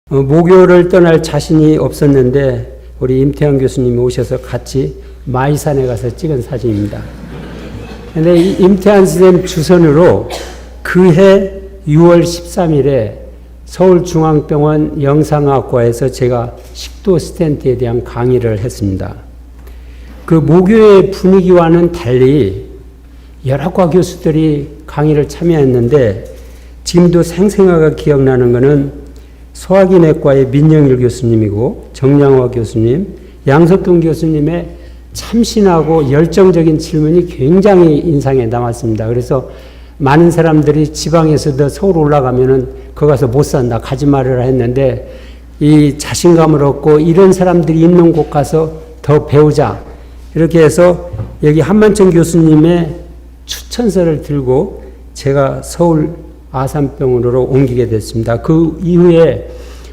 모교를 떠날 자신이 없었는데 우리 임태환 교수님이 오셔서 같이 마이산에 가서 찍은 사진입니다. 근데 이 임태환 선생님 주선으로 그해 6월 13일에 서울중앙병원 영상학과에서 제가 식도 스텐트에 대한 강의를 했습니다. 그 모교의 분위기와는 달리 여러 과 교수들이 강의를 참여했는데 지금도 생생하게 기억나는 것은 소화기내과의 민영일 교수님이고 정량화 교수님, 양석동 교수님의 참신하고 열정적인 질문이 굉장히 인상에 남았습니다. 그래서 많은 사람들이 지방에서도 서울 올라가면은 거기 가서 못 산다, 가지 말으라 했는데 이 자신감을 얻고 이런 사람들이 있는 곳 가서 더 배우자. 이렇게 해서 여기 한만천 교수님의 추천서를 들고 제가 서울 아산병원으로 옮기게 됐습니다. 그 이후에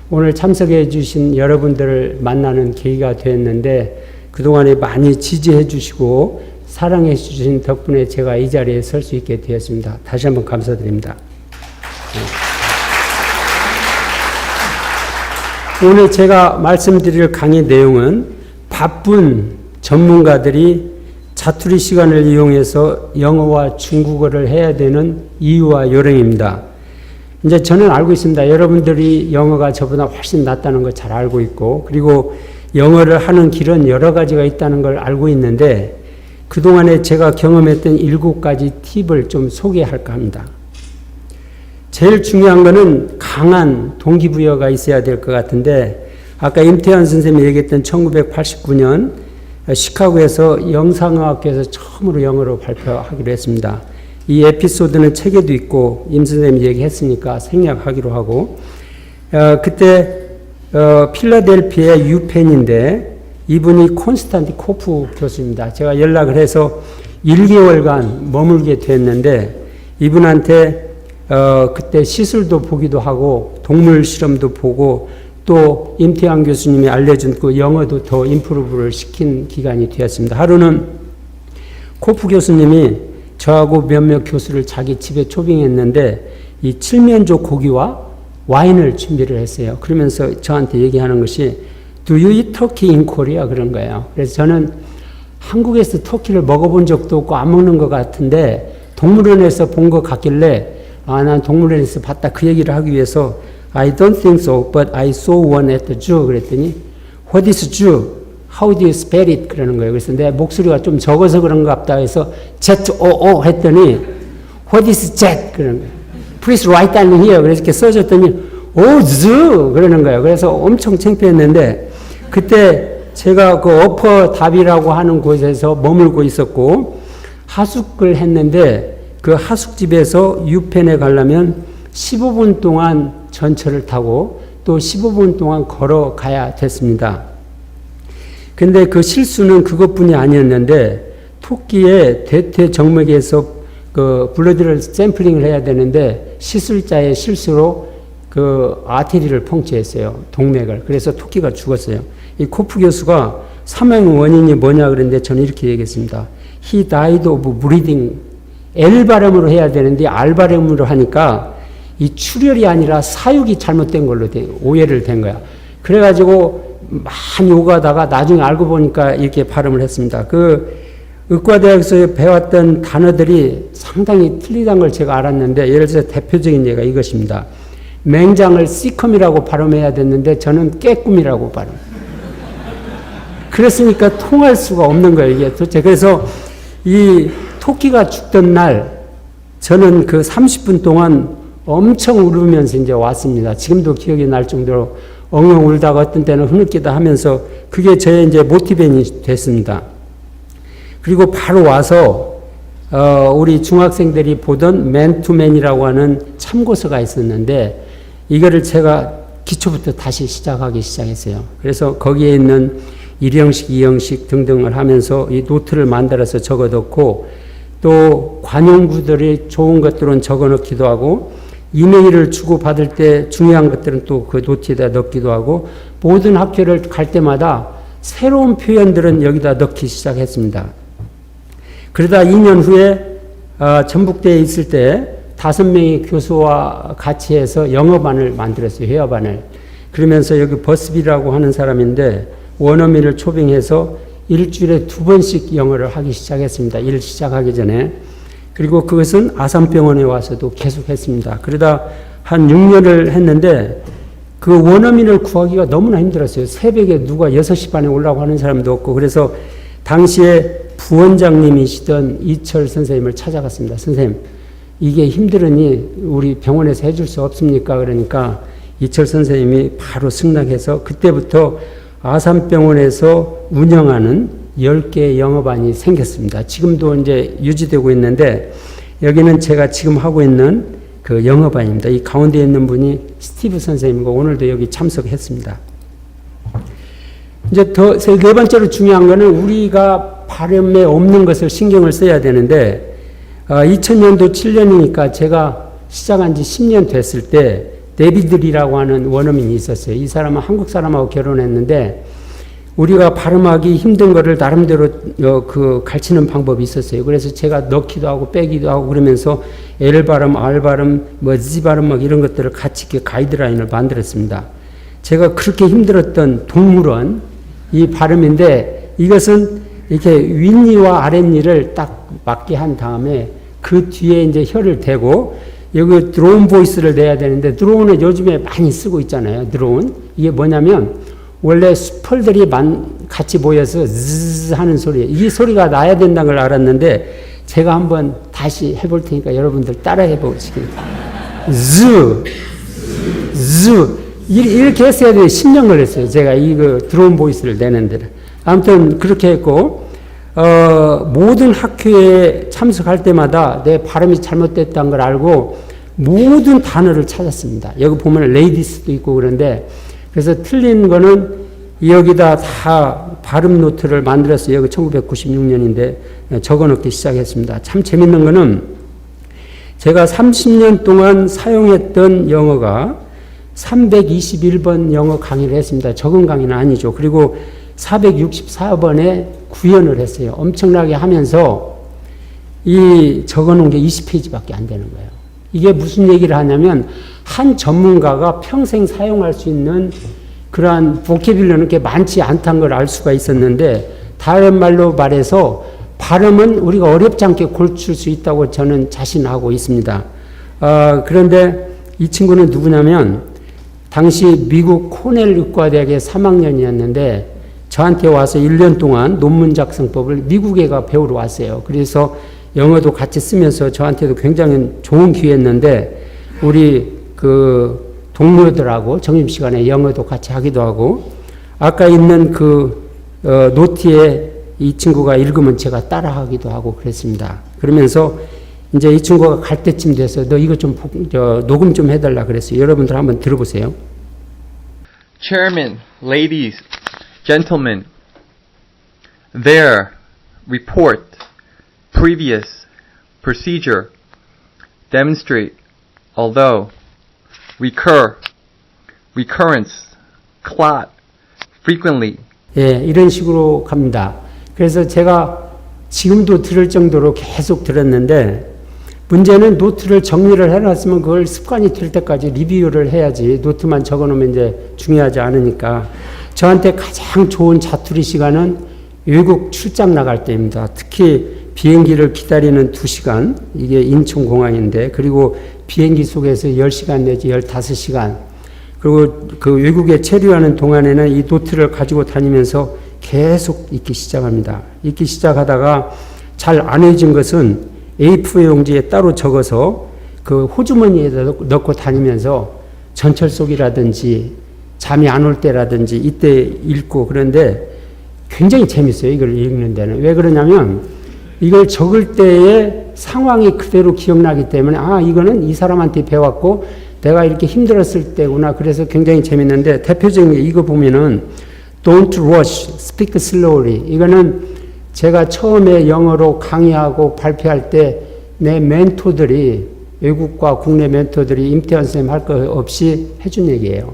오늘 참석해 주신 여러분들을 만나는 계기가 되었는데 그동안에 많이 지지해 주시고 사랑해 주신 덕분에 제가 이 자리에 설 수 있게 되었습니다. 다시 한번 감사드립니다. 오늘 제가 말씀드릴 강의 내용은 바쁜 전문가들이 자투리 시간을 이용해서 영어와 중국어를 해야 되는 이유와 요령입니다. 이제 저는 알고 있습니다. 여러분들이 영어가 저보다 훨씬 낫다는 거 잘 알고 있고, 그리고 영어를 하는 길은 여러 가지가 있다는 걸 알고 있는데, 그동안에 제가 경험했던 7가지 팁을 좀 소개할까 합니다. 제일 중요한 거는 강한 동기부여가 있어야 될 것 같은데, 아까 임태환 선생님이 얘기했던 1989년 시카고에서 영상의학교에서 처음으로 영어로 발표하기로 했습니다. 이 에피소드는 책에도 있고 임 선생님이 얘기했으니까 생략하기로 하고 그때 필라델피아의 유펜인데 이분이 콘스탄티 코프 교수입니다. 제가 연락을 해서 1개월간 머물게 됐는데 이분한테 그때 시술도 보기도 하고 동물 실험도 보고 또 임태환 교수님이 알려준 그 영어도 더 임프루브를 시킨 기간이 되었습니다. 하루는 코프 교수님이 저하고 몇몇 교수를 자기 집에 초빙했는데 이 칠면조 고기와 와인을 준비를 했어요. 그러면서 저한테 얘기하는 것이 Do you eat turkey in Korea? 그런 거예요. 그래서 저는 한국에서 터키를 먹어본 적도 없고 안 먹는 것 같은데 동물원에서 본 것 같길래 난 동물원에서 봤다 그 얘기를 하기 위해서 I don't think so, but I saw one at the zoo. 그랬더니 What is zoo? How do you spell it? 그러는 거예요. 그래서 내 목소리가 좀 적어서 그런가 보다 해서 Z-O-O 했더니 What is Z? 그러는 거예요. Please write down here. 그래서 이렇게 써줬더니 zoo! 그러는 거예요. 그래서 엄청 창피했는데 그때 제가 그 어퍼 답이라고 하는 곳에서 머물고 있었고 하숙을 했는데 그 하숙집에서 유펜에 가려면 15분 동안 전철을 타고 또 15분 동안 걸어가야 됐습니다. 근데 그 실수는 그것뿐이 아니었는데 토끼의 대퇴 정맥에서 그 블러드를 샘플링을 해야 되는데 시술자의 실수로 그 아테리를 펑치했어요. 동맥을. 그래서 토끼가 죽었어요. 이 코프 교수가 사망 원인이 뭐냐 그랬는데 저는 이렇게 얘기했습니다. He died of bleeding. L 발음으로 해야 되는데 R 발음으로 하니까 이 출혈이 아니라 사육이 잘못된 걸로 오해를 된 거야. 그래가지고 많이 오가다가 나중에 알고 보니까 이렇게 발음을 했습니다. 그 의과대학에서 배웠던 단어들이 상당히 틀리다는 걸 제가 알았는데 예를 들어서 대표적인 예가 이것입니다. 맹장을 시컴이라고 발음해야 됐는데 저는 깨꿈이라고 발음. 그랬으니까 통할 수가 없는 거예요. 이게 도대체. 그래서 이 토끼가 죽던 날 저는 그 30분 동안 엄청 울으면서 이제 왔습니다. 지금도 기억이 날 정도로 엉엉 울다가 어떤 때는 흐느끼다 하면서 그게 저의 이제 모티베이션이 됐습니다. 그리고 바로 와서 우리 중학생들이 보던 맨투맨이라고 하는 참고서가 있었는데 이거를 제가 기초부터 다시 시작하기 시작했어요. 그래서 거기에 있는 1형식, 2형식 등등을 하면서 이 노트를 만들어서 적어놓고 또 관용구들이 좋은 것들은 적어놓기도 하고 이메일을 주고받을 때 중요한 것들은 또 그 노트에다 넣기도 하고 모든 학교를 갈 때마다 새로운 표현들은 여기다 넣기 시작했습니다. 그러다 2년 후에 전북대에 있을 때 5명의 교수와 같이 해서 영어반을 만들었어요. 회화반을. 그러면서 여기 버스비라고 하는 사람인데 원어민을 초빙해서 일주일에 2번씩 영어를 하기 시작했습니다. 일 시작하기 전에. 그리고 그것은 아산병원에 와서도 계속 했습니다. 그러다 한 6년을 했는데 그 원어민을 구하기가 너무나 힘들었어요. 새벽에 누가 6시 반에 오려고 하는 사람도 없고, 그래서 당시에 부원장님이시던 이철 선생님을 찾아갔습니다. 선생님, 이게 힘들으니 우리 병원에서 해줄 수 없습니까? 그러니까 이철 선생님이 바로 승낙해서 그때부터 아산병원에서 운영하는 10개의 영어반이 생겼습니다. 지금도 이제 유지되고 있는데, 여기는 제가 지금 하고 있는 그 영어반입니다. 이 가운데 있는 분이 스티브 선생님이고 오늘도 여기 참석했습니다. 이제 네 번째로 중요한 거는 우리가 발음에 없는 것을 신경을 써야 되는데, 2000년도 7년이니까 제가 시작한 지 10년 됐을 때 데비들이라고 하는 원어민이 있었어요. 이 사람은 한국 사람하고 결혼했는데 우리가 발음하기 힘든 거를 나름대로 가르치는 방법이 있었어요. 그래서 제가 넣기도 하고 빼기도 하고 그러면서 L 발음, R 발음, Z 발음 막 이런 것들을 같이 이렇게 가이드라인을 만들었습니다. 제가 그렇게 힘들었던 동물원 이 발음인데, 이것은 이렇게 윗니와 아랫니를 딱 맞게 한 다음에 그 뒤에 이제 혀를 대고 여기 드로운 보이스를 내야 되는데, 드로운은 요즘에 많이 쓰고 있잖아요. 드로운. 이게 뭐냐면 원래 수펄들이 같이 모여서 즈즈 하는 소리예요. 이 소리가 나야 된다는 걸 알았는데 제가 한번 다시 해볼 테니까 여러분들 따라 해보시길. 이렇게 했어야 돼. 10년 걸렸어요. 제가 이거 드로운 보이스를 내는 데는. 아무튼 그렇게 했고, 모든 학회에 참석할 때마다 내 발음이 잘못됐다는 걸 알고 모든 단어를 찾았습니다. 여기 보면 레이디스도 있고 그런데, 그래서 틀린 거는 여기다 다 발음 노트를 만들었어요. 여기 1996년인데 적어놓기 시작했습니다. 참 재밌는 거는 제가 30년 동안 사용했던 영어가 321번 영어 강의를 했습니다. 적은 강의는 아니죠. 그리고 464번에 구현을 했어요. 엄청나게 하면서 이 적어놓은 게 20페이지밖에 안 되는 거예요. 이게 무슨 얘기를 하냐면 한 전문가가 평생 사용할 수 있는 그러한 보캐뷸러는 그렇게 많지 않다는 걸 알 수가 있었는데, 다른 말로 말해서 발음은 우리가 어렵지 않게 고칠 수 있다고 저는 자신하고 있습니다. 그런데 이 친구는 누구냐면 당시 미국 코넬 의과대학의 3학년이었는데 저한테 와서 1년 동안 논문 작성법을 미국에가 배우러 왔어요. 그래서 영어도 같이 쓰면서 저한테도 굉장히 좋은 기회였는데, 우리 동료들하고 점심시간에 영어도 같이 하기도 하고, 아까 있는 노트에 이 친구가 읽으면 제가 따라하기도 하고 그랬습니다. 그러면서 이제 이 친구가 갈 때쯤 돼서 너 이거 좀 녹음 좀 해달라 그랬어요. 여러분들 한번 들어보세요. Chairman, ladies, gentlemen, their report, previous procedure, demonstrate, although recurrence, clot, frequently. 예, 이런 식으로 갑니다. 그래서 제가 지금도 들을 정도로 계속 들었는데, 문제는 노트를 정리를 해놨으면 그걸 습관이 될 때까지 리뷰를 해야지, 노트만 적어놓으면 이제 중요하지 않으니까. 저한테 가장 좋은 자투리 시간은 외국 출장 나갈 때입니다. 특히 비행기를 기다리는 2시간, 이게 인천공항인데, 그리고 비행기 속에서 10시간 내지 15시간, 그리고 그 외국에 체류하는 동안에는 이 노트를 가지고 다니면서 계속 읽기 시작합니다. 읽기 시작하다가 잘 안 해진 것은 A4 용지에 따로 적어서 그 호주머니에다 넣고 다니면서 전철 속이라든지 잠이 안 올 때라든지 이때 읽고, 그런데 굉장히 재밌어요. 이걸 읽는 데는. 왜 그러냐면 이걸 적을 때의 상황이 그대로 기억나기 때문에, 이거는 이 사람한테 배웠고 내가 이렇게 힘들었을 때구나. 그래서 굉장히 재밌는데, 대표적인 게 이거 보면은 Don't rush, speak slowly. 이거는 제가 처음에 영어로 강의하고 발표할 때 내 멘토들이, 외국과 국내 멘토들이 임태환 선생님 할 거 없이 해준 얘기예요.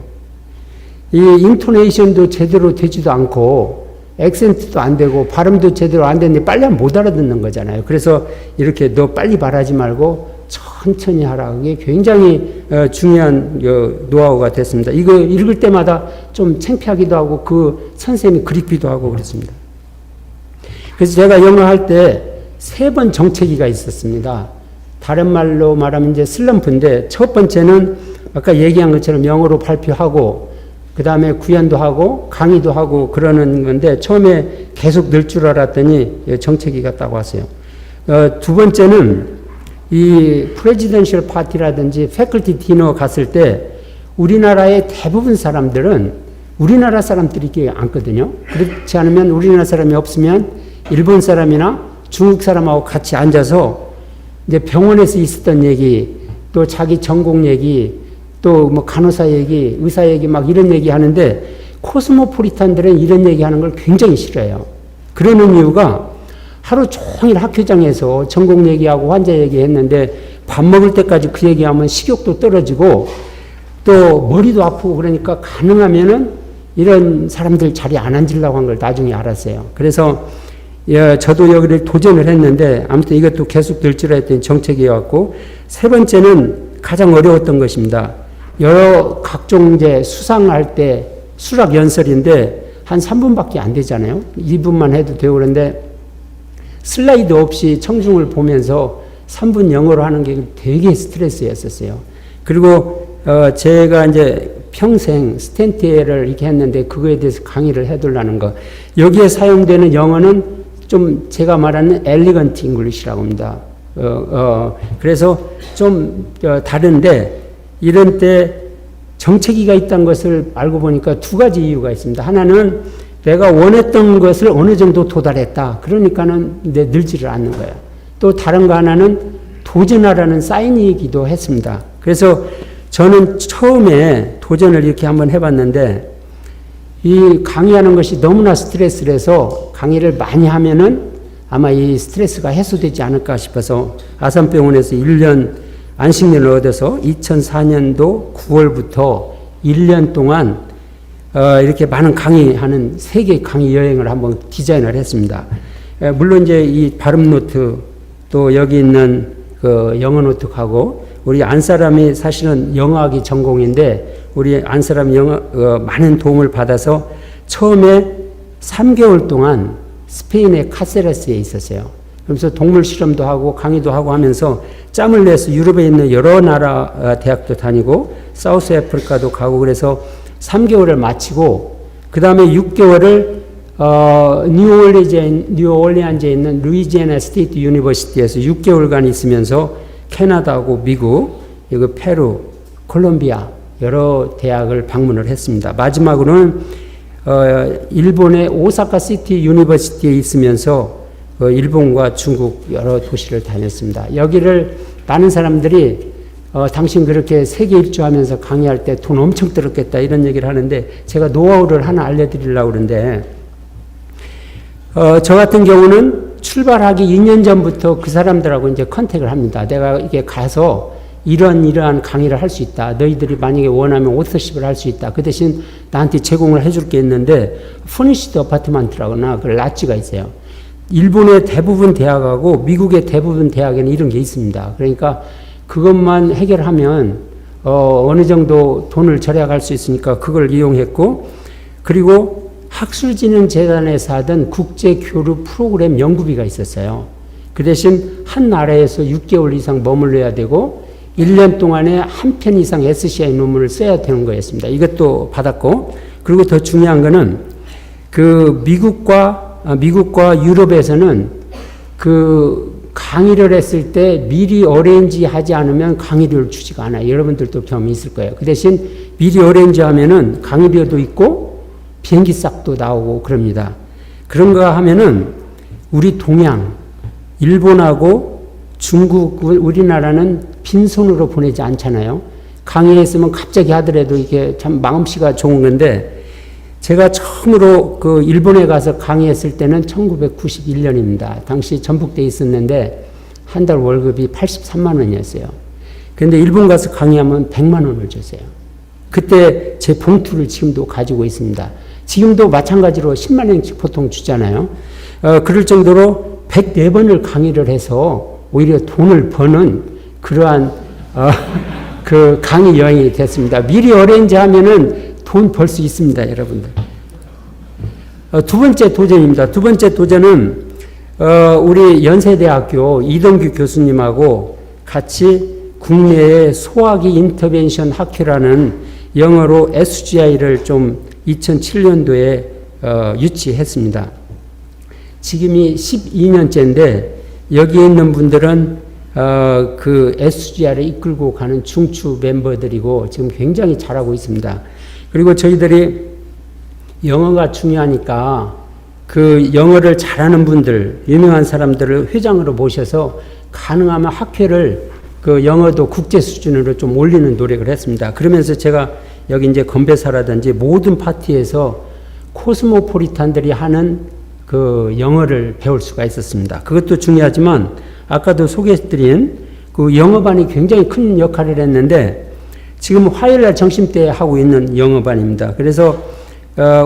이 인토네이션도 제대로 되지도 않고 액센트도 안 되고 발음도 제대로 안 되는데 빨리 하면 못 알아듣는 거잖아요. 그래서 이렇게 너 빨리 말하지 말고 천천히 하라. 그게 굉장히 중요한 노하우가 됐습니다. 이거 읽을 때마다 좀 창피하기도 하고 그 선생님이 그립기도 하고 그랬습니다. 그래서 제가 영어 할 때 3번 정체기가 있었습니다. 다른 말로 말하면 이제 슬럼프인데, 첫 번째는 아까 얘기한 것처럼 영어로 발표하고 그 다음에 구연도 하고 강의도 하고 그러는 건데, 처음에 계속 늘 줄 알았더니 정체기가 딱 왔어요. 두 번째는 이 프레지던셜 파티라든지 패컬티 디너 갔을 때 우리나라의 대부분 사람들은 우리나라 사람들이 이렇게 앉거든요. 그렇지 않으면 우리나라 사람이 없으면 일본 사람이나 중국 사람하고 같이 앉아서 이제 병원에서 있었던 얘기, 또 자기 전공 얘기, 또 뭐 간호사 얘기, 의사 얘기 막 이런 얘기 하는데, 코스모폴리탄들은 이런 얘기 하는 걸 굉장히 싫어해요. 그러는 이유가 하루 종일 학교장에서 전공 얘기하고 환자 얘기했는데 밥 먹을 때까지 그 얘기하면 식욕도 떨어지고 또 머리도 아프고, 그러니까 가능하면은 이런 사람들 자리에 안 앉으려고 한 걸 나중에 알았어요. 그래서 저도 여기를 도전을 했는데 아무튼 이것도 계속 늘 줄 알았더니 정책이었고, 세 번째는 가장 어려웠던 것입니다. 여러 각종 이제 수상할 때 수락 연설인데 한 3분밖에 안 되잖아요. 2분만 해도 되고, 그런데 슬라이드 없이 청중을 보면서 3분 영어로 하는 게 되게 스트레스였었어요. 그리고 제가 이제 평생 스탠트를 이렇게 했는데 그거에 대해서 강의를 해두려는 거. 여기에 사용되는 영어는 좀 제가 말하는 엘리건트 잉글리시라고 합니다. 그래서 좀 다른데, 이런 때 정체기가 있다는 것을 알고 보니까 두 가지 이유가 있습니다. 하나는 내가 원했던 것을 어느 정도 도달했다. 그러니까는 늘지를 않는 거예요. 또 다른 거 하나는 도전하라는 사인이기도 했습니다. 그래서 저는 처음에 도전을 이렇게 한번 해봤는데, 이 강의하는 것이 너무나 스트레스라서 강의를 많이 하면은 아마 이 스트레스가 해소되지 않을까 싶어서 아산병원에서 1년 안식년을 얻어서 2004년도 9월부터 1년 동안 이렇게 많은 강의하는 세계 강의 여행을 한번 디자인을 했습니다. 물론 이제 이 발음 노트, 또 여기 있는 그 영어 노트하고, 우리 안 사람이 사실은 영어학이 전공인데 우리 안 사람이 많은 도움을 받아서 처음에 3개월 동안 스페인의 카세라스에 있었어요. 그래서 동물 실험도 하고 강의도 하고 하면서 짬을 내서 유럽에 있는 여러 나라 대학도 다니고 사우스 아프리카도 가고, 그래서 3개월을 마치고 그 다음에 6개월을 뉴올리안즈에 있는 루이지애나 스테이트 유니버시티에서 6개월간 있으면서 캐나다하고 미국, 그리고 페루, 콜롬비아 여러 대학을 방문을 했습니다. 마지막으로는 일본의 오사카 시티 유니버시티에 있으면서 일본과 중국 여러 도시를 다녔습니다. 여기를 많은 사람들이 당신 그렇게 세계 일주하면서 강의할 때 돈 엄청 들었겠다 이런 얘기를 하는데, 제가 노하우를 하나 알려드리려고 그러는데, 저 같은 경우는 출발하기 2년 전부터 그 사람들하고 이제 컨택을 합니다. 내가 이게 가서 이러한 강의를 할 수 있다. 너희들이 만약에 원하면 오서십을 할 수 있다. 그 대신 나한테 제공을 해줄 게 있는데, 퍼니시드 어파트먼트라거나 그 라지가 있어요. 일본의 대부분 대학하고 미국의 대부분 대학에는 이런 게 있습니다. 그러니까 그것만 해결하면 어느 정도 돈을 절약할 수 있으니까 그걸 이용했고, 그리고 학술진흥재단에서 하던 국제교류 프로그램 연구비가 있었어요. 그 대신 한 나라에서 6개월 이상 머물러야 되고 1년 동안에 한 편 이상 SCI 논문을 써야 되는 거였습니다. 이것도 받았고, 그리고 더 중요한 거는 그 미국과 유럽에서는 그 강의를 했을 때 미리 어레인지 하지 않으면 강의료를 주지가 않아요. 여러분들도 경험이 있을 거예요. 그 대신 미리 어레인지 하면은 강의료도 있고 비행기 싹도 나오고 그럽니다. 그런가 하면은 우리 동양, 일본하고 중국, 우리나라는 빈손으로 보내지 않잖아요. 강의했으면 갑자기 하더라도 이게 참 마음씨가 좋은 건데, 제가 처음으로 그 일본에 가서 강의했을 때는 1991년입니다. 당시 전북대에 있었는데 한 달 월급이 83만 원이었어요. 그런데 일본 가서 강의하면 100만 원을 줬어요. 그때 제 봉투를 지금도 가지고 있습니다. 지금도 마찬가지로 10만 원씩 보통 주잖아요. 그럴 정도로 104번을 강의를 해서 오히려 돈을 버는 그러한 그 강의 여행이 됐습니다. 미리 어레인지 하면은 돈 벌 수 있습니다, 여러분들. 두 번째 도전입니다. 두 번째 도전은 우리 연세대학교 이동규 교수님하고 같이 국내의 소화기 인터벤션 학회라는 영어로 SGI를 좀 2007년도에 유치했습니다. 지금이 12년째인데 여기 있는 분들은 그 SGI를 이끌고 가는 중추 멤버들이고 지금 굉장히 잘하고 있습니다. 그리고 저희들이 영어가 중요하니까 그 영어를 잘하는 분들, 유명한 사람들을 회장으로 모셔서 가능하면 학회를 그 영어도 국제 수준으로 좀 올리는 노력을 했습니다. 그러면서 제가 여기 이제 건배사라든지 모든 파티에서 코스모폴리탄들이 하는 그 영어를 배울 수가 있었습니다. 그것도 중요하지만 아까도 소개해드린 그 영어반이 굉장히 큰 역할을 했는데 지금 화요일날 점심때 하고 있는 영어반입니다. 그래서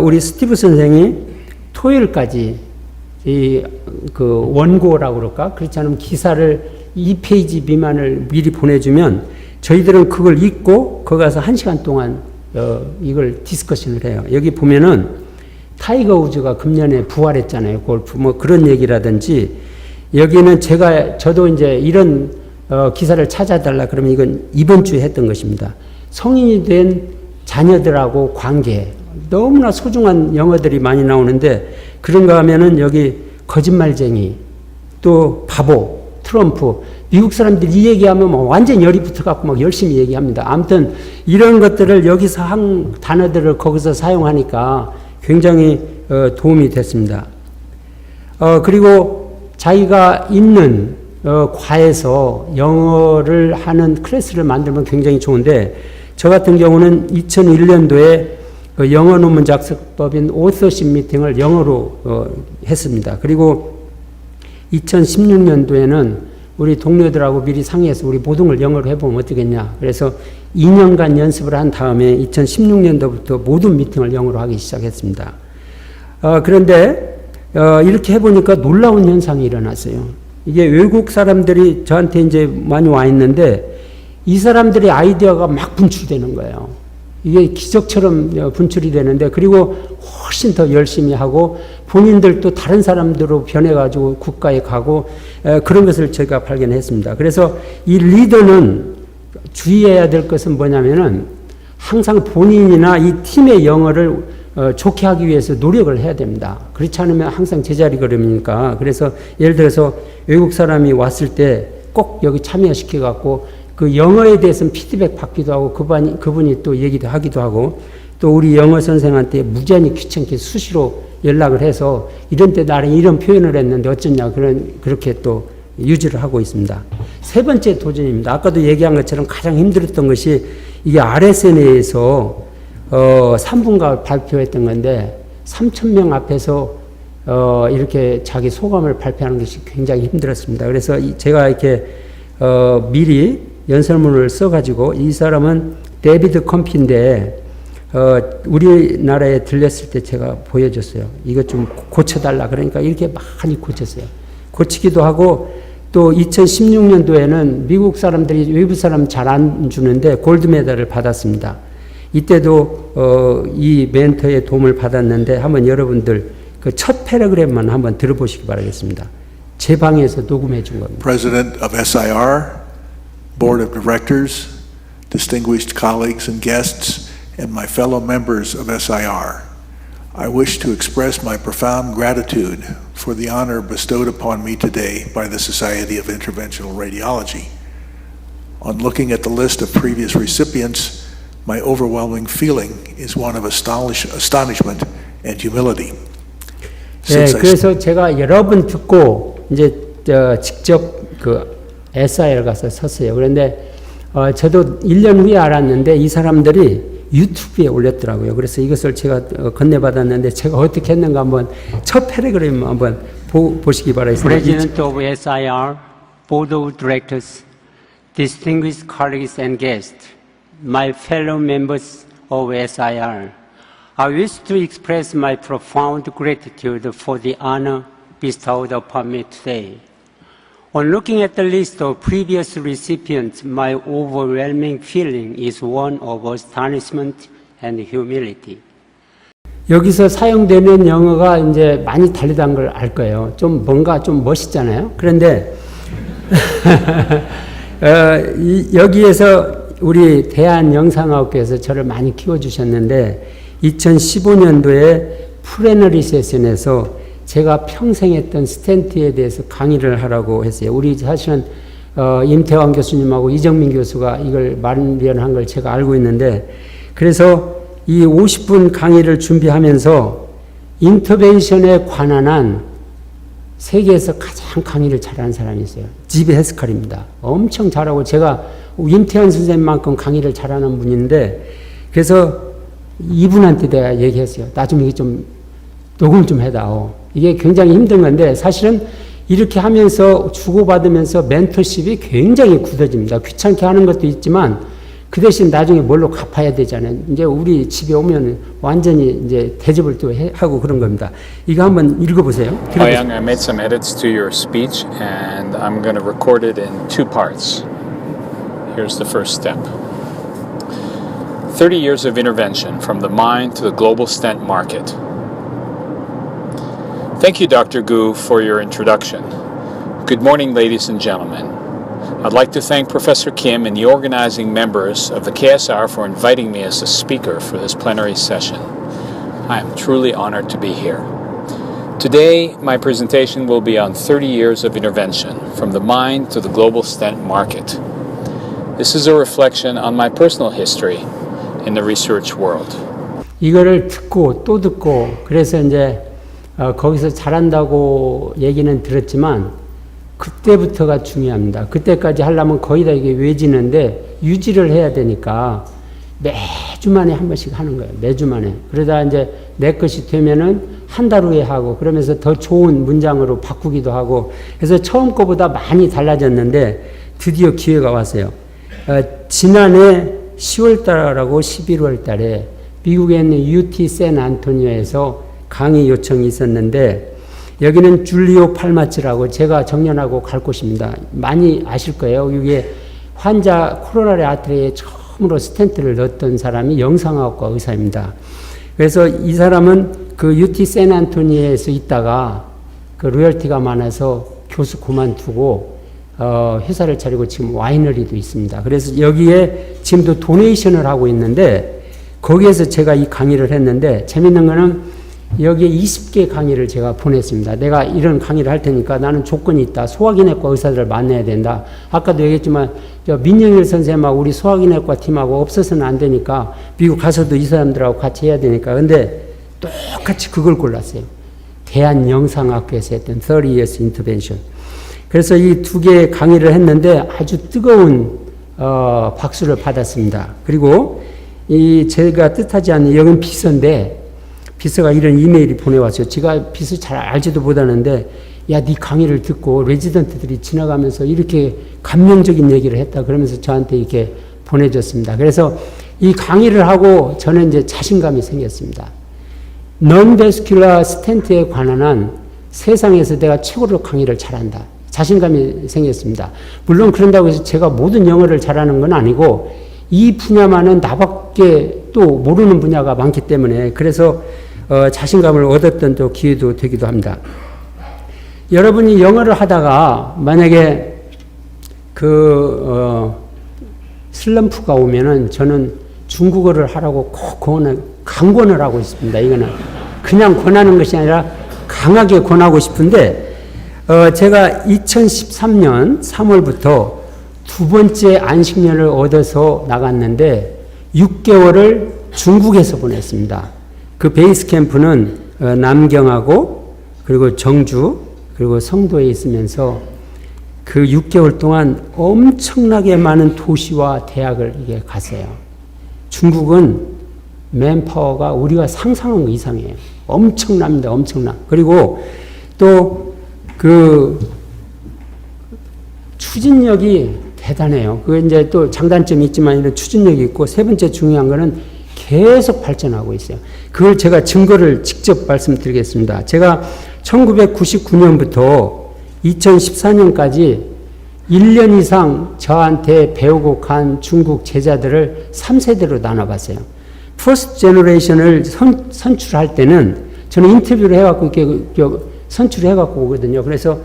우리 스티브 선생이 토요일까지 그 원고라고 그럴까? 그렇지 않으면 기사를 2페이지 미만을 미리 보내주면 저희들은 그걸 읽고 거기 가서 1시간 동안 이걸 디스커션을 해요. 여기 보면은 타이거 우즈가 금년에 부활했잖아요. 골프 뭐 그런 얘기라든지 여기는 저도 이제 이런 기사를 찾아달라 그러면 이건 이번 주에 했던 것입니다. 성인이 된 자녀들하고 관계 너무나 소중한 영어들이 많이 나오는데 그런가 하면은 여기 거짓말쟁이 또 바보 트럼프 미국 사람들이 이 얘기하면 뭐 완전 열이 붙어갖고 막 열심히 얘기합니다. 아무튼 이런 것들을 여기서 한 단어들을 거기서 사용하니까 굉장히 도움이 됐습니다. 그리고 자기가 있는 과에서 영어를 하는 클래스를 만들면 굉장히 좋은데 저 같은 경우는 2001년도에 그 영어 논문 작성법인 오서십 미팅을 영어로 했습니다. 그리고 2016년도에는 우리 동료들하고 미리 상의해서 우리 모든 영어로 해보면 어떻겠냐. 그래서 2년간 연습을 한 다음에 2016년도부터 모든 미팅을 영어로 하기 시작했습니다. 그런데 이렇게 해보니까 놀라운 현상이 일어났어요. 이게 외국 사람들이 저한테 이제 많이 와 있는데 이 사람들의 아이디어가 막 분출되는 거예요. 이게 기적처럼 분출이 되는데 그리고 훨씬 더 열심히 하고 본인들도 다른 사람들로 변해가지고 국가에 가고 그런 것을 제가 발견했습니다. 그래서 이 리더는 주의해야 될 것은 뭐냐면은 항상 본인이나 이 팀의 영어를 좋게 하기 위해서 노력을 해야 됩니다. 그렇지 않으면 항상 제자리 걸음이니까. 그래서 예를 들어서 외국 사람이 왔을 때 꼭 여기 참여시켜갖고 그 영어에 대해서는 피드백 받기도 하고 그분이 또 얘기도 하기도 하고 또 우리 영어 선생한테 무지하게 귀찮게 수시로 연락을 해서 이런 때 나는 이런 표현을 했는데 어쩌냐 그렇게 또 유지를 하고 있습니다. 세 번째 도전입니다. 아까도 얘기한 것처럼 가장 힘들었던 것이 이게 RSNA에서 3분간 발표했던 건데 3,000명 앞에서 이렇게 자기 소감을 발표하는 것이 굉장히 힘들었습니다. 그래서 제가 이렇게 미리 연설문을 써가지고 이 사람은 데비드 컴피인데 우리나라에 들렸을 때 제가 보여줬어요. 이거 좀 고쳐달라 그러니까 이렇게 많이 고쳤어요. 고치기도 하고 또 2016년도에는 미국 사람들이 외부 사람 잘 안 주는데 골드 메달을 받았습니다. 이때도 이 멘토의 도움을 받았는데 한번 여러분들 그 첫 패러그램만 한번 들어보시기 바라겠습니다. 제 방에서 녹음해 준 겁니다. President of SIR, Board of Directors, distinguished colleagues and guests, and my fellow members of SIR, I wish to express my profound gratitude for the honor bestowed upon me today by the Society of Interventional Radiology. On looking at the list of previous recipients, my overwhelming feeling is one of astonishment and humility. 네, 그래서 제가 여러 번 듣고 이제 직접 그 SIR 가서 섰어요. 그런데 저도 1년 후에 알았는데 이 사람들이 유튜브에 올렸더라고요. 그래서 이것을 제가 건네받았는데 제가 어떻게 했는가 한번 첫 패러그램 한번 보시기 바라겠습니다. President of SIR, Board of Directors, distinguished colleagues and guests, my fellow members of SIR, I wish to express my profound gratitude for the honor bestowed upon me today. On looking at the list of previous recipients, my overwhelming feeling is one of astonishment and humility. 여기서 사용되는 영어가 이제 많이 다르다는 걸 알 거예요. 좀 뭔가 좀 멋있잖아요. 그런데 여기에서 우리 대한영상학교에서 저를 많이 키워주셨는데 2015년도에 플래너리 세션에서 제가 평생 했던 스탠트에 대해서 강의를 하라고 했어요. 우리 사실은 임태환 교수님하고 이정민 교수가 이걸 마련한 걸 제가 알고 있는데, 그래서 이 50분 강의를 준비하면서 인터벤션에 관한 한 세계에서 가장 강의를 잘하는 사람이 있어요. 지비 헤스칼입니다. 엄청 잘하고, 제가 임태환 선생님만큼 강의를 잘하는 분인데, 그래서 이분한테 내가 얘기했어요. 나 좀 이게 좀 녹음 좀 해다오. 이게 굉장히 힘든 건데, 사실은 이렇게 하면서 주고받으면서 멘토십이 굉장히 굳어집니다. 귀찮게 하는 것도 있지만 그 대신 나중에 뭘로 갚아야 되잖아요. 이제 우리 집에 오면 완전히 이제 대접을 또 하고 그런 겁니다. 이거 한번 읽어보세요. Young, I made some edits to your speech and I'm going to record it in 2 parts. Here's the first step. 30 years of intervention from the mind to the global stent market. Thank you, Dr. Gu, for your introduction. Good morning, ladies and gentlemen. I'd like to thank Professor Kim and the organizing members of the KSR for inviting me as a speaker for this plenary session. I am truly honored to be here. Today, my presentation will be on 30 years of intervention from the mind to the global stent market. This is a reflection on my personal history in the research world. 이거를 듣고 또 듣고, 그래서 이제 거기서 잘한다고 얘기는 들었지만 그때부터가 중요합니다. 그때까지 하려면 거의 다 이게 외지는데 유지를 해야 되니까 매주 만에 한 번씩 하는 거예요. 매주 만에. 그러다 이제 내 것이 되면은 한 달 후에 하고, 그러면서 더 좋은 문장으로 바꾸기도 하고, 그래서 처음 거보다 많이 달라졌는데 드디어 기회가 왔어요. 지난해 10월 달하고 11월 달에 미국에 있는 UT 샌안토니오에서 강의 요청이 있었는데, 여기는 줄리오 팔마치라고 제가 정년하고 갈 곳입니다. 많이 아실 거예요. 이게 환자 코로나리 아트리에 처음으로 스텐트를 넣었던 사람이 영상학과 의사입니다. 그래서 이 사람은 그 UT 샌안토니오에서 있다가 그 로열티가 많아서 교수 그만두고 회사를 차리고 지금 와이너리도 있습니다. 그래서 여기에 지금도 도네이션을 하고 있는데, 거기에서 제가 이 강의를 했는데, 재밌는 거는 여기에 20개 강의를 제가 보냈습니다. 내가 이런 강의를 할 테니까 나는 조건이 있다. 소화기내과 의사들을 만나야 된다. 아까도 얘기했지만 민영일 선생님하고 우리 소화기내과 팀하고 없어서는 안 되니까 미국 가서도 이 사람들하고 같이 해야 되니까. 근데 똑같이 그걸 골랐어요. 대한영상학교에서 했던 30 years intervention. 그래서 이 2개의 강의를 했는데 아주 뜨거운 박수를 받았습니다. 그리고 이 제가 뜻하지 않는, 여긴 비서인데 비서가 이런 이메일이 보내왔어요. 제가 비서 잘 알지도 못하는데, 야, 네 강의를 듣고 레지던트들이 지나가면서 이렇게 감명적인 얘기를 했다. 그러면서 저한테 이렇게 보내줬습니다. 그래서 이 강의를 하고 저는 이제 자신감이 생겼습니다. non-vascular 스텐트에 관한 한 세상에서 내가 최고로 강의를 잘한다. 자신감이 생겼습니다. 물론 그런다고 해서 제가 모든 영어를 잘하는 건 아니고, 이 분야만은 나밖에 또 모르는 분야가 많기 때문에, 그래서 자신감을 얻었던 또 기회도 되기도 합니다. 여러분이 영어를 하다가 만약에 슬럼프가 오면은 저는 중국어를 하라고 꼭 강권을 하고 있습니다. 이거는 그냥 권하는 것이 아니라 강하게 권하고 싶은데, 제가 2013년 3월부터 2번째 안식년을 얻어서 나갔는데 6개월을 중국에서 보냈습니다. 그 베이스 캠프는 남경하고 그리고 정주 그리고 성도에 있으면서 그 6개월 동안 엄청나게 많은 도시와 대학을 이게 갔어요. 중국은 맨파워가 우리가 상상한 것 이상이에요. 엄청납니다. 엄청나. 그리고 또 그 추진력이 대단해요. 그게 이제 또 장단점이 있지만 이런 추진력이 있고, 세 번째 중요한 거는 계속 발전하고 있어요. 그걸 제가 증거를 직접 말씀드리겠습니다. 제가 1999년부터 2014년까지 1년 이상 저한테 배우고 간 중국 제자들을 3세대로 나눠봤어요. 퍼스트 제너레이션을 선출할 때는 저는 인터뷰를 해갖고 이렇게 선출을 해갖고 오거든요. 그래서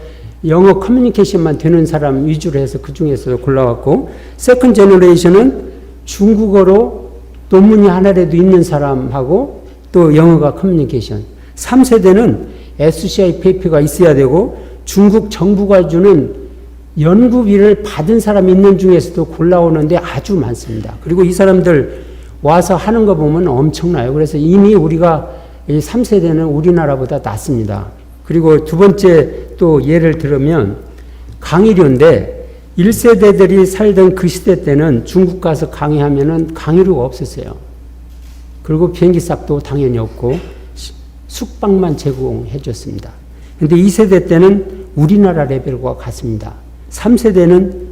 영어 커뮤니케이션만 되는 사람 위주로 해서 그 중에서 골라왔고, 세컨드 제너레이션은 중국어로 논문이 하나라도 있는 사람하고 또 영어가 커뮤니케이션. 3세대는 SCI 페이퍼가 있어야 되고 중국 정부가 주는 연구비를 받은 사람이 있는 중에서도 골라오는데 아주 많습니다. 그리고 이 사람들 와서 하는 거 보면 엄청나요. 그래서 이미 우리가 이 3세대는 우리나라보다 낫습니다. 그리고 두 번째 또 예를 들으면 강의료인데 1세대들이 살던 그 시대 때는 중국 가서 강의하면은 강의료가 없었어요. 그리고 비행기 값도 당연히 없고 숙박만 제공해 줬습니다. 근데 2세대 때는 우리나라 레벨과 같습니다. 3세대는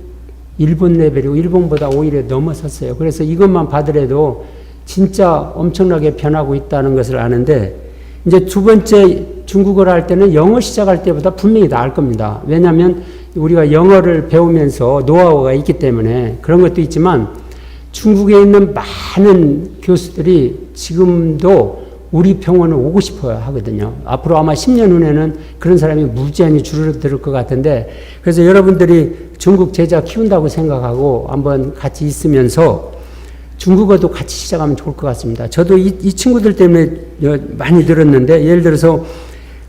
일본 레벨이고 일본보다 오히려 넘어섰어요. 그래서 이것만 봐더라도 진짜 엄청나게 변하고 있다는 것을 아는데, 이제 두 번째 중국어를 할 때는 영어 시작할 때보다 분명히 나을 겁니다. 왜냐하면 우리가 영어를 배우면서 노하우가 있기 때문에 그런 것도 있지만 중국에 있는 많은 교수들이 지금도 우리 병원에 오고 싶어야 하거든요. 앞으로 아마 10년 후에는 그런 사람이 무지한히 줄어들 것 같은데, 그래서 여러분들이 중국 제자 키운다고 생각하고 한번 같이 있으면서 중국어도 같이 시작하면 좋을 것 같습니다. 저도 이 친구들 때문에 많이 들었는데, 예를 들어서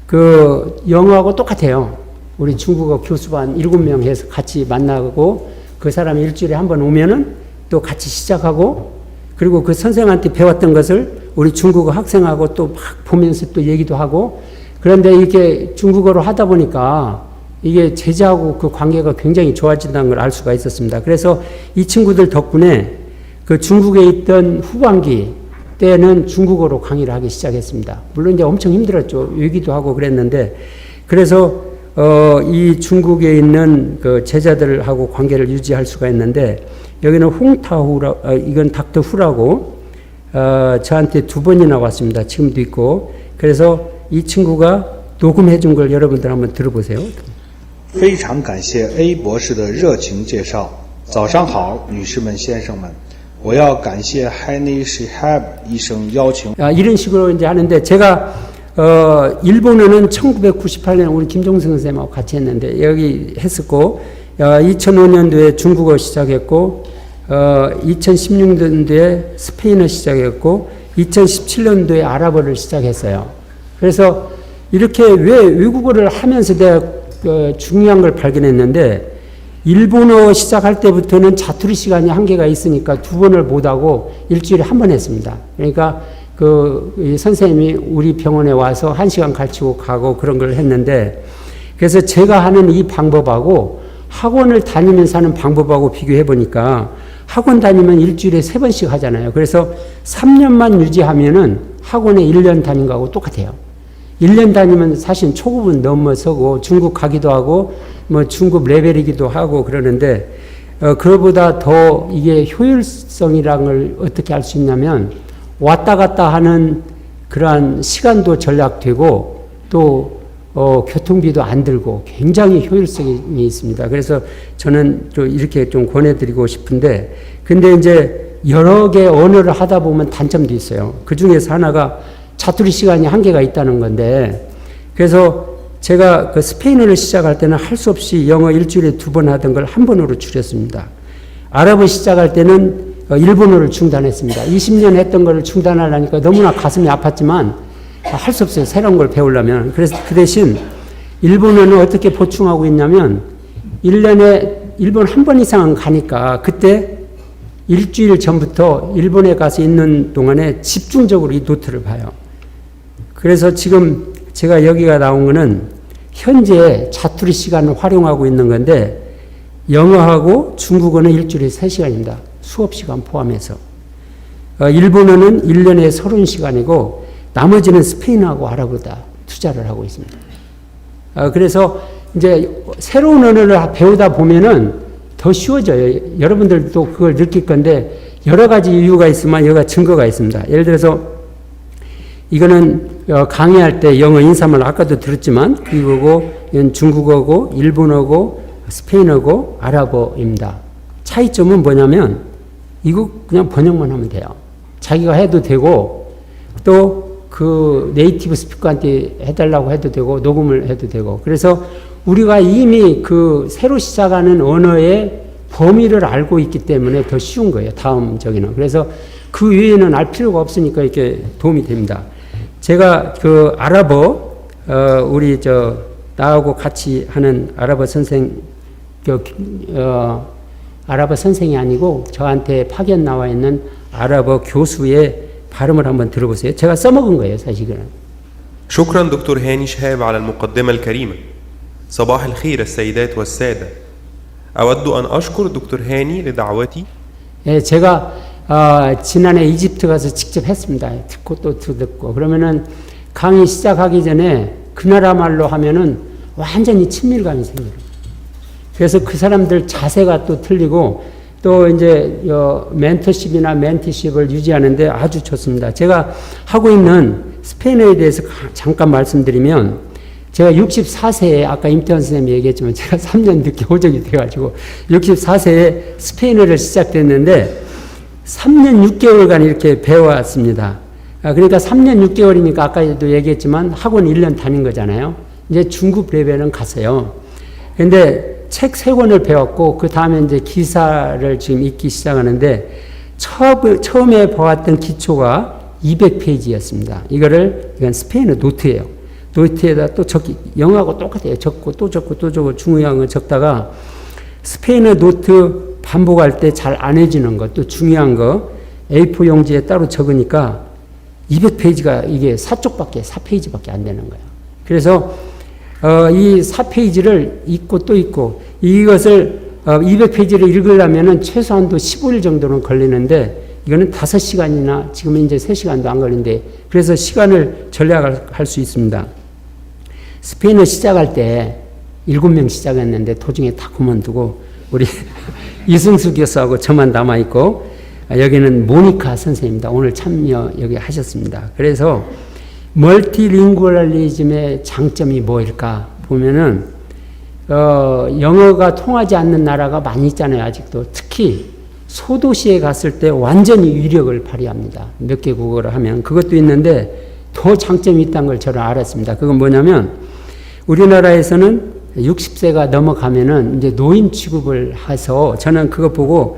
그 영어하고 똑같아요. 우리 중국어 교수반 7명 해서 같이 만나고 그 사람이 일주일에 한 번 오면은 또 같이 시작하고, 그리고 그 선생한테 배웠던 것을 우리 중국어 학생하고 또 막 보면서 또 얘기도 하고, 그런데 이렇게 중국어로 하다 보니까 이게 제자하고 그 관계가 굉장히 좋아진다는 걸 알 수가 있었습니다. 그래서 이 친구들 덕분에 그 중국에 있던 후반기 때는 중국어로 강의를 하기 시작했습니다. 물론 이제 엄청 힘들었죠. 외기도 하고 그랬는데, 그래서 이 중국에 있는 그 제자들하고 관계를 유지할 수가 있는데, 여기는 홍타후라, 이건 닥터 후라고 저한테 2번이나 왔습니다. 지금도 있고. 그래서 이 친구가 녹음해 준 걸 여러분들 한번 들어보세요. 非常感谢 A 博士的热情介绍。早上好，女士们、先生们，我要感谢 Hani Shihab 医生邀请。 이런 식으로 이제 하는데, 제가 일본어는 1998년 우리 김종승 선생님하고 같이 했는데 여기 했었고, 2005년도에 중국어 시작했고, 2016년도에 스페인어 시작했고, 2017년도에 아랍어를 시작했어요. 그래서 이렇게 왜 외국어를 하면서 내가 중요한 걸 발견했는데, 일본어 시작할 때부터는 자투리 시간이 한계가 있으니까 2번을 못하고 일주일에 1번 했습니다. 그러니까 그 선생님이 우리 병원에 와서 1시간 가르치고 가고 그런 걸 했는데, 그래서 제가 하는 이 방법하고 학원을 다니면서 하는 방법하고 비교해 보니까 학원 다니면 일주일에 3번씩 하잖아요. 그래서 3년만 유지하면은 학원에 1년 다닌 거하고 똑같아요. 1년 다니면 사실 초급은 넘어서고 중국 가기도 하고 뭐 중급 레벨이기도 하고 그러는데, 그거보다 더 이게 효율성이라는 걸 어떻게 알 수 있냐면, 왔다 갔다 하는 그러한 시간도 절약되고 또 교통비도 안 들고 굉장히 효율성이 있습니다. 그래서 저는 또 이렇게 좀 권해드리고 싶은데, 근데 이제 여러 개 언어를 하다 보면 단점도 있어요. 그 중에서 하나가 자투리 시간이 한계가 있다는 건데, 그래서 제가 그 스페인어를 시작할 때는 할 수 없이 영어 일주일에 2번 하던 걸 1번으로 줄였습니다. 아랍어 시작할 때는 일본어를 중단했습니다. 20년 했던 걸 중단하려니까 너무나 가슴이 아팠지만 할 수 없어요. 새로운 걸 배우려면. 그래서 그 대신 일본어는 어떻게 보충하고 있냐면, 1년에 일본 1번 이상은 가니까 그때 일주일 전부터 일본에 가서 있는 동안에 집중적으로 이 노트를 봐요. 그래서 지금 제가 여기가 나온 거는 현재 자투리 시간을 활용하고 있는 건데, 영어하고 중국어는 일주일에 3시간입니다. 수업 시간 포함해서. 일본어는 1년에 30시간이고 나머지는 스페인어하고 아랍어다 투자를 하고 있습니다. 그래서 이제 새로운 언어를 배우다 보면은 더 쉬워져요. 여러분들도 그걸 느낄 건데, 여러 가지 이유가 있으면 여기가 증거가 있습니다. 예를 들어서 이거는 강의할 때 영어 인사말 아까도 들었지만 그리고 이건 중국어고 일본어고 스페인어고 아랍어입니다. 차이점은 뭐냐면 이거 그냥 번역만 하면 돼요. 자기가 해도 되고 또 그 네이티브 스피커한테 해달라고 해도 되고 녹음을 해도 되고 그래서 우리가 이미 그 새로 시작하는 언어의 범위를 알고 있기 때문에 더 쉬운 거예요. 다음 저기는. 그래서 그 외에는 알 필요가 없으니까 이렇게 도움이 됩니다. 제가 그 아랍어 우리 나하고 같이 하는 아랍어 선생 아랍어 선생이 아니고 저한테 파견 나와 있는 아랍어 교수의 발음을 한번 들어보세요. 제가 써먹은 거예요, 사실은. شكرا دكتور هاني شهاب على المقدمة الكريمة. صباح الخير السيدات والسادة. أود أن أشكر دكتور هاني لدعوتي. 예, 제가 지난해 이집트 가서 직접 했습니다. 듣고 또 듣고. 그러면은 강의 시작하기 전에 그 나라 말로 하면은 완전히 친밀감이 생겨요. 그래서 그 사람들 자세가 또 틀리고 또 이제 멘토십이나 멘티십을 유지하는데 아주 좋습니다. 제가 하고 있는 스페인어에 대해서 잠깐 말씀드리면 제가 64세에 아까 임태원 선생님이 얘기했지만 제가 3년 늦게 호적이 돼가지고 64세에 스페인어를 시작됐는데 3년 6개월간 이렇게 배워왔습니다. 그러니까 3년 6개월이니까 아까도 얘기했지만 학원 1년 다닌 거잖아요. 이제 중급 레벨은 갔어요. 근데 책 3권을 배웠고 그 다음에 이제 기사를 지금 읽기 시작하는데 처음에 보았던 기초가 200페이지였습니다. 이건 스페인어 노트예요. 노트에다 또 적기 영어하고 똑같아요. 적고 또 적고 또 적고 중요한 거 적다가 스페인어 노트 반복할 때 잘 안 해지는 것 또 중요한 거 A4 용지에 따로 적으니까 200페이지가 이게 4페이지밖에 안 되는 거예요. 그래서 이 4페이지를 읽고 또 읽고 이것을 200페이지를 읽으려면은 최소한도 15일 정도는 걸리는데 이거는 5시간이나 지금 이제 3시간도 안 걸리는데 그래서 시간을 전략할 수 있습니다. 스페인어 시작할 때 7명 시작했는데 도중에 다 그만두고 우리 이승수 교수하고 저만 남아있고 여기는 모니카 선생님입니다. 오늘 참여 여기 하셨습니다. 그래서 멀티링구얼리즘의 장점이 뭐일까 보면은 영어가 통하지 않는 나라가 많이 있잖아요. 아직도 특히 소도시에 갔을 때 완전히 위력을 발휘합니다. 몇 개 국어를 하면 그것도 있는데 더 장점이 있다는 걸 저는 알았습니다. 그건 뭐냐면 우리나라에서는 60세가 넘어가면은 이제 노인 취급을 해서 저는 그거 보고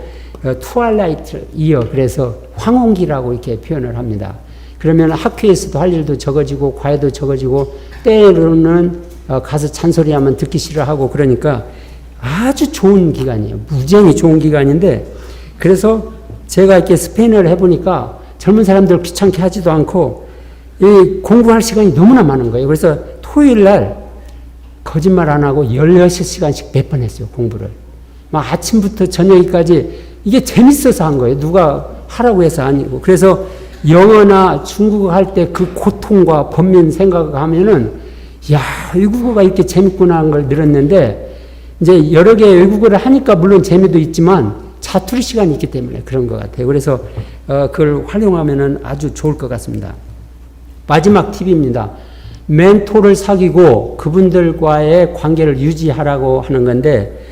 트와일라이트 이어 그래서 황혼기라고 이렇게 표현을 합니다. 그러면 학교에서도 할 일도 적어지고 과외도 적어지고 때로는 가서 잔소리하면 듣기 싫어하고 그러니까 아주 좋은 기간이에요. 무지하게 좋은 기간인데 그래서 제가 이렇게 스페인어를 해보니까 젊은 사람들 귀찮게 하지도 않고 이 공부할 시간이 너무나 많은 거예요. 그래서 토요일 날 거짓말 안 하고 16시간씩 몇 번 했어요. 공부를. 막 아침부터 저녁까지 이게 재밌어서 한 거예요. 누가 하라고 해서 아니고. 그래서 영어나 중국어 할 때 그 고통과 번민 생각하면은 야, 외국어가 이렇게 재밌구나 하는 걸 늘었는데 이제 여러 개의 외국어를 하니까 물론 재미도 있지만 자투리 시간이 있기 때문에 그런 것 같아요. 그래서 그걸 활용하면은 아주 좋을 것 같습니다. 마지막 팁입니다. 멘토를 사귀고 그분들과의 관계를 유지하라고 하는 건데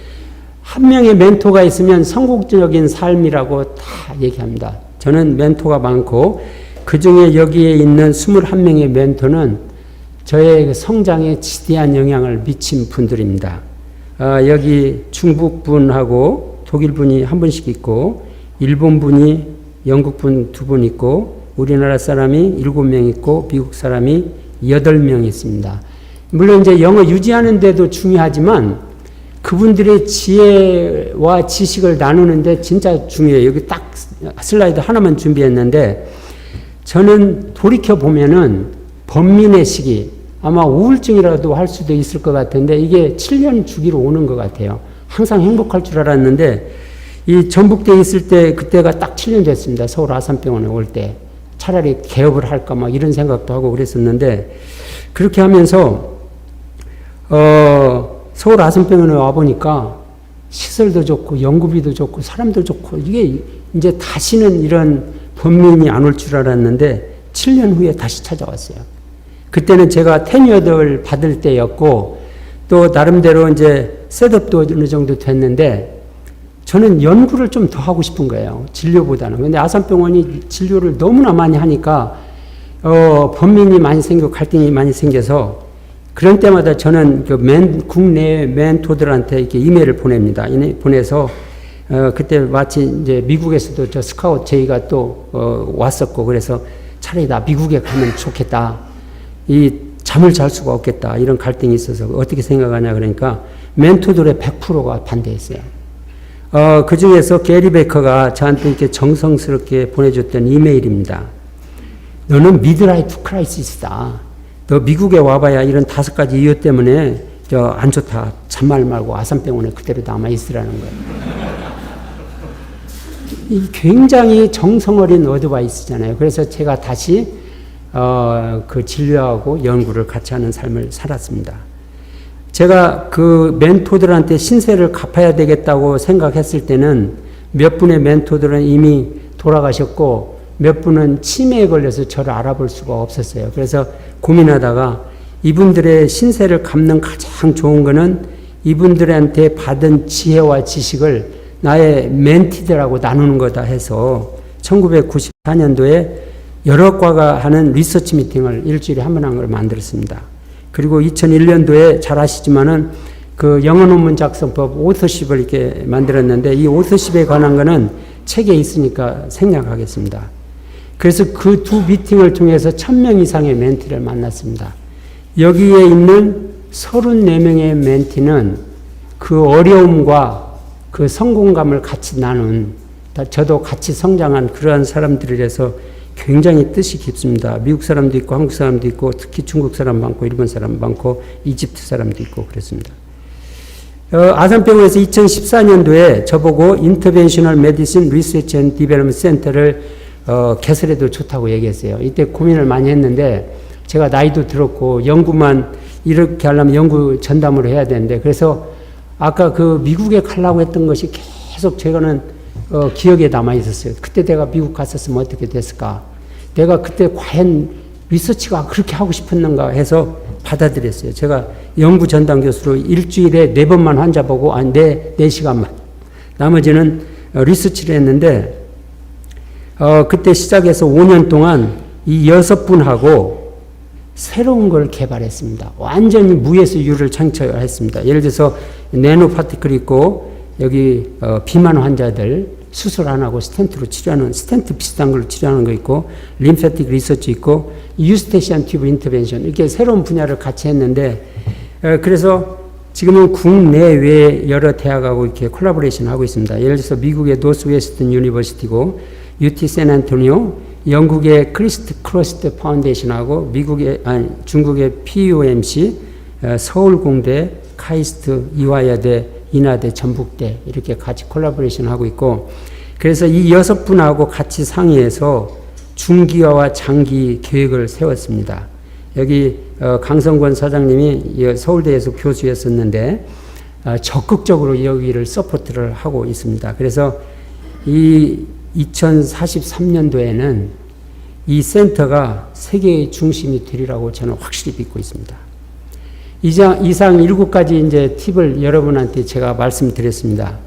한 명의 멘토가 있으면 성공적인 삶이라고 다 얘기합니다. 저는 멘토가 많고 그중에 여기에 있는 21명의 멘토는 저의 성장에 지대한 영향을 미친 분들입니다. 여기 중국분하고 독일분이 한 분씩 있고 일본분이 영국분 2분 있고 우리나라 사람이 7명 있고 미국 사람이 8명 있습니다. 물론 이제 영어 유지하는 데도 중요하지만 그분들의 지혜와 지식을 나누는데 진짜 중요해요. 여기 딱 슬라이드 하나만 준비했는데 저는 돌이켜보면은 번민의 시기 아마 우울증이라도 할 수도 있을 것 같은데 이게 7년 주기로 오는 것 같아요. 항상 행복할 줄 알았는데 이 전북대에 있을 때 그때가 딱 7년 됐습니다. 서울 아산병원에 올 때. 차라리 개업을 할까 막 이런 생각도 하고 그랬었는데 그렇게 하면서 서울 아산병원에 와보니까 시설도 좋고 연구비도 좋고 사람도 좋고 이게 이제 다시는 이런 번민이 안 올 줄 알았는데 7년 후에 다시 찾아왔어요. 그때는 제가 테뉴어를 받을 때였고 또 나름대로 이제 셋업도 어느 정도 됐는데 저는 연구를 좀 더 하고 싶은 거예요. 진료보다는. 근데 아산병원이 진료를 너무나 많이 하니까 범민이 많이 생기고 갈등이 많이 생겨서 그런 때마다 저는 국내 멘토들한테 이렇게 이메일을 보냅니다. 보내서 그때 마치 이제 미국에서도 저 스카우트 제의가 또 왔었고 그래서 차라리 나 미국에 가면 좋겠다. 이 잠을 잘 수가 없겠다. 이런 갈등이 있어서 어떻게 생각하냐 그러니까 멘토들의 100%가 반대했어요. 그 중에서 게리 베커가 저한테 이렇게 정성스럽게 보내줬던 이메일입니다. 너는 미드라이프 크라이시스다. 너 미국에 와봐야 이런 5가지 이유 때문에 안 좋다. 잔말 말고 아산병원에 그대로 남아있으라는 거예요. 이 굉장히 정성어린 어드바이스잖아요. 그래서 제가 다시 그 진료하고 연구를 같이 하는 삶을 살았습니다. 제가 그 멘토들한테 신세를 갚아야 되겠다고 생각했을 때는 몇 분의 멘토들은 이미 돌아가셨고 몇 분은 치매에 걸려서 저를 알아볼 수가 없었어요. 그래서 고민하다가 이분들의 신세를 갚는 가장 좋은 거는 이분들한테 받은 지혜와 지식을 나의 멘티들하고 나누는 거다 해서 1994년도에 여러 과가 하는 리서치 미팅을 일주일에 한 번 한 걸 만들었습니다. 그리고 2001년도에 잘 아시지만은 그 영어 논문 작성법 오서십을 이렇게 만들었는데 이 오서십에 관한 거는 책에 있으니까 생략하겠습니다. 그래서 그 두 미팅을 통해서 1000명 이상의 멘티를 만났습니다. 여기에 있는 34명의 멘티는 그 어려움과 그 성공감을 같이 나눈, 저도 같이 성장한 그러한 사람들이라서 굉장히 뜻이 깊습니다. 미국 사람도 있고 한국 사람도 있고 특히 중국 사람 많고 일본 사람 많고 이집트 사람도 있고 그렇습니다. 아산병원에서 2014년도에 저보고 인터벤셔널 메디신 리서치 앤 디벨롭먼트 센터를 개설해도 좋다고 얘기했어요. 이때 고민을 많이 했는데 제가 나이도 들었고 연구만 이렇게 하려면 연구 전담으로 해야 되는데 그래서 아까 그 미국에 가려고 했던 것이 계속 제가는 기억에 남아 있었어요. 그때 내가 미국 갔었으면 어떻게 됐을까? 내가 그때 과연 리서치가 그렇게 하고 싶었는가 해서 받아들였어요. 제가 연구 전담 교수로 일주일에 4번만 환자 보고 4시간만 나머지는 리서치를 했는데 그때 시작해서 5년 동안 이 6분하고 새로운 걸 개발했습니다. 완전히 무에서 유를 창출했습니다. 예를 들어서 네노 파티클이 있고 여기 비만 환자들 수술 안 하고 스텐트로 치료하는 스텐트 비슷한 걸로 치료하는 거 있고 림페틱 리서치 있고 유스테시안 튜브 인터벤션 이렇게 새로운 분야를 같이 했는데 그래서 지금은 국내외 여러 대학하고 이렇게 콜라보레이션 하고 있습니다. 예를 들어서 미국의 노스웨스턴 유니버시티고 UT 샌안토니오, 영국의 크리스트 크로스트 파운데이션하고 중국의 PUMC, 서울공대, 카이스트, 이화여대, 인하대, 전북대 이렇게 같이 콜라보레이션 하고 있고 그래서 이 6분하고 같이 상의해서 중기화와 장기 계획을 세웠습니다. 여기 강성권 사장님이 서울대에서 교수였었는데 적극적으로 여기를 서포트를 하고 있습니다. 그래서 이 2043년도에는 이 센터가 세계의 중심이 되리라고 저는 확실히 믿고 있습니다. 이상 7가지 이제 팁을 여러분한테 제가 말씀드렸습니다.